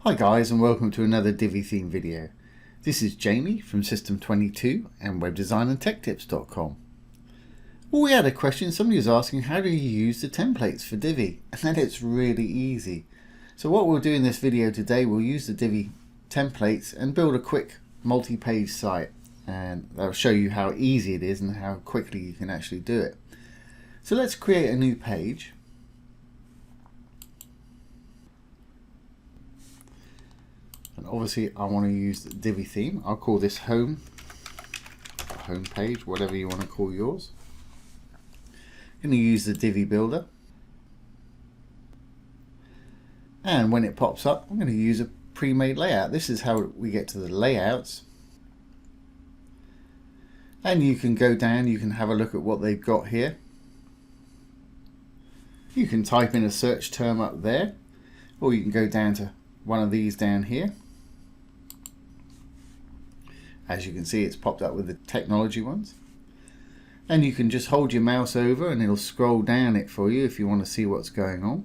Hi guys, and welcome to another Divi theme video. This is Jamie from System22 and webdesignandtechtips.com. Well, we had a question. Somebody was asking, how do you use the templates for Divi? And it's really easy. So what we'll do in this video today, we'll use the Divi templates and build a quick multi-page site, and I'll show you how easy it is and how quickly you can actually do it. So let's create a new page. And obviously I want to use the Divi theme. I'll call this home page, whatever you want to call yours. I'm going to use the Divi builder. And when it pops up, I'm going to use a pre-made layout. This is how we get to the layouts. And you can go down, you can have a look at what they've got here. You can type in a search term up there, or you can go down to one of these down here. As you can see, it's popped up with the technology ones. And you can just hold your mouse over and it'll scroll down it for you if you want to see what's going on.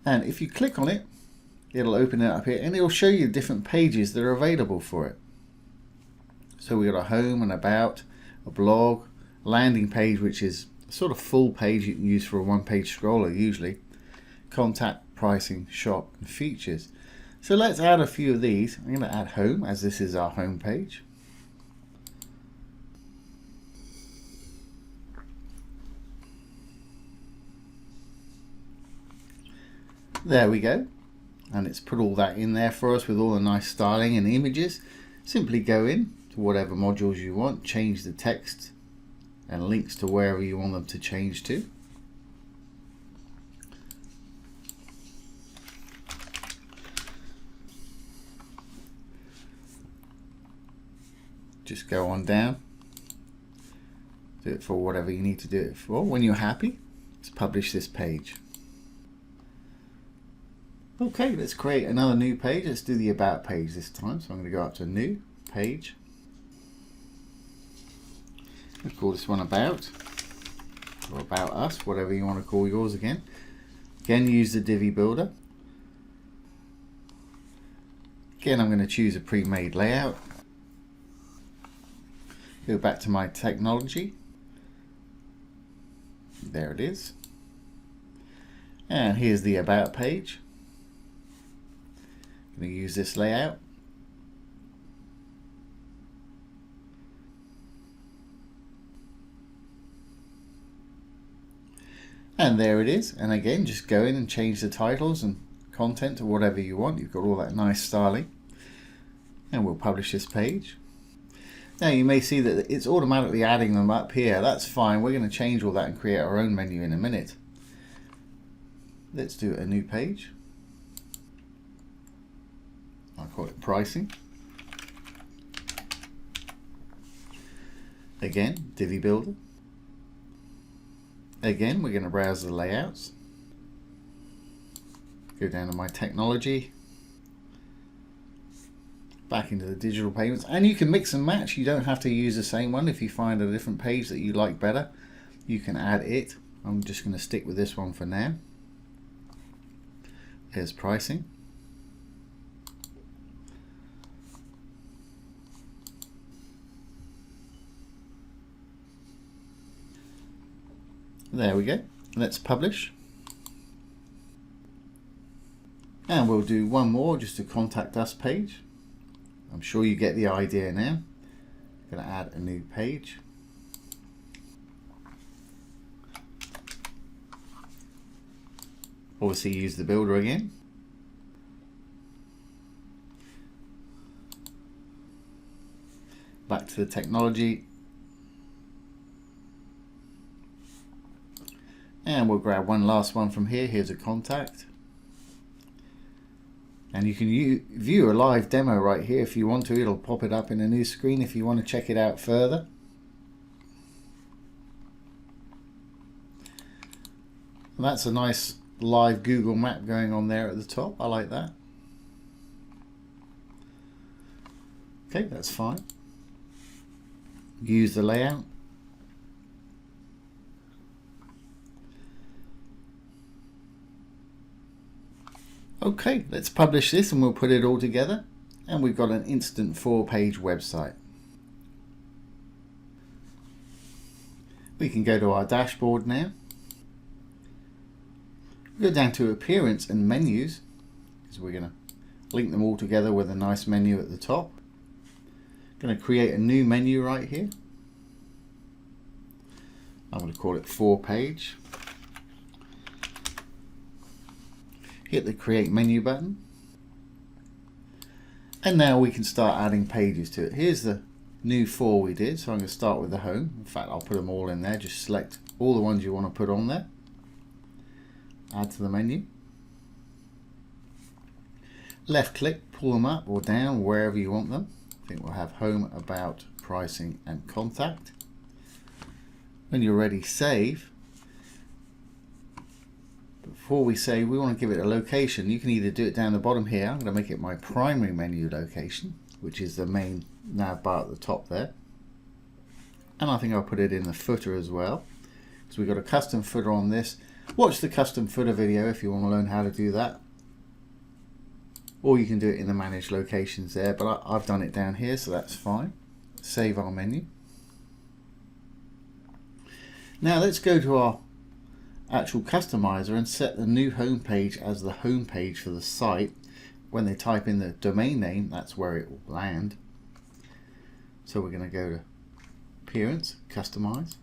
And if you click on it, it'll open it up here and it'll show you different pages that are available for it. So we've got a home, and about, a blog, landing page, which is a sort of full page you can use for a one-page scroller usually, contact, pricing, shop, and features. So let's add a few of these. I'm going to add home, as this is our home page. There we go. And it's put all that in there for us with all the nice styling and images. Simply go in to whatever modules you want, change the text and links to wherever you want them to change to. Just go on down, do it for whatever you need to do it for. When you're happy, let's publish this page. Okay, let's create another new page. Let's do the about page this time. So I'm going to go up to new page. Let's call this one about, or about us, whatever you want to call yours again. Again, use the Divi builder. Again, I'm going to choose a pre-made layout. Go back to my technology. There it is. And here's the about page. I'm going to use this layout. And there it is. And again, just go in and change the titles and content to whatever you want. You've got all that nice styling. And we'll publish this page. Now you may see that it's automatically adding them up here. That's fine. We're going to change all that and create our own menu in a minute. Let's do a new page. I'll call it pricing. Again, Divi builder. Again, we're going to browse the layouts. Go down to my technology. Back into the digital payments, and you can mix and match. You don't have to use the same one. If you find a different page that you like better, you can add it. I'm just going to stick with this one for now. Here's pricing. There we go. Let's publish. And we'll do one more, just a contact us page. I'm sure you get the idea now. I'm going to add a new page. Obviously use the builder again. Back to the technology. And we'll grab one last one from here. Here's a contact. And you can view a live demo right here if you want to. It'll pop it up in a new screen if you want to check it out further. And that's a nice live Google map going on there at the top. I like that. Okay, that's fine. Use the layout. Okay, let's publish this and we'll put it all together. And we've got an instant 4-page website. We can go to our dashboard now. Go down to Appearance and Menus, because we're going to link them all together with a nice menu at the top. Going to create a new menu right here. I'm going to call it 4-page. Hit the Create Menu button. And now we can start adding pages to it. Here's the new 4 we did, so I'm going to start with the home. In fact, I'll put them all in there. Just select all the ones you want to put on there. Add to the menu. Left click, pull them up or down wherever you want them. I think we'll have Home, About, Pricing and Contact. When you're ready, save. Before we save, we want to give it a location. You can either do it down the bottom here. I'm going to make it my primary menu location, which is the main nav bar at the top there. And I think I'll put it in the footer as well. So we've got a custom footer on this. Watch the custom footer video if you want to learn how to do that. Or you can do it in the manage locations there, but I've done it down here, so that's fine. Save our menu. Now let's go to our actual customizer and set the new home page as the home page for the site. When they type in the domain name, that's where it will land. So we're going to go to Appearance, Customize.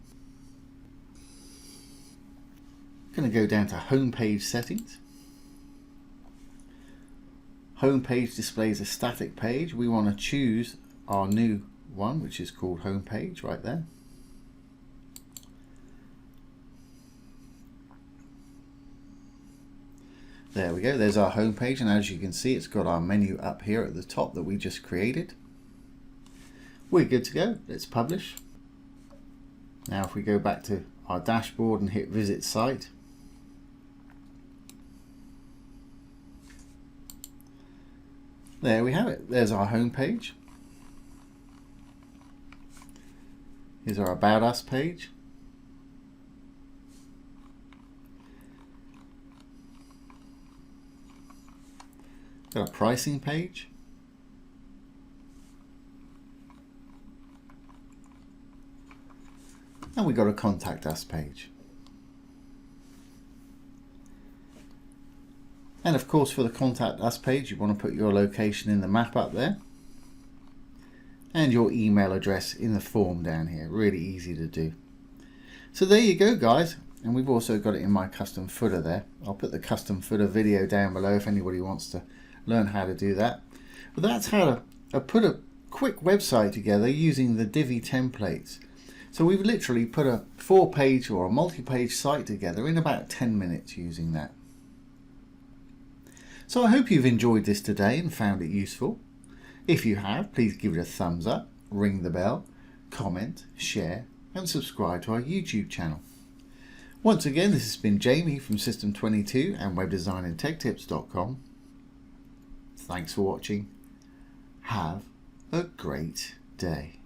Going to go down to Home Page Settings. Home page displays a static page. We want to choose our new one, which is called Home Page, right there. There we go, there's our home page, and as you can see, it's got our menu up here at the top that we just created. We're good to go. Let's publish. Now if we go back to our dashboard and hit Visit Site, there we have it. There's our home page. Here's our About Us page. Got a pricing page. And we got a Contact Us page. And of course, for the Contact Us page, you want to put your location in the map up there. And your email address in the form down here. Really easy to do. So there you go, guys. And we've also got it in my custom footer there. I'll put the custom footer video down below if anybody wants to learn how to do that. But that's how to put a quick website together using the Divi templates. So we've literally put a 4-page or a multi-page site together in about 10 minutes using that. So I hope you've enjoyed this today and found it useful. If you have, please give it a thumbs up, ring the bell, comment, share and subscribe to our YouTube channel. Once again, this has been Jamie from System 22 and webdesignandtechtips.com. Thanks for watching. Have a great day.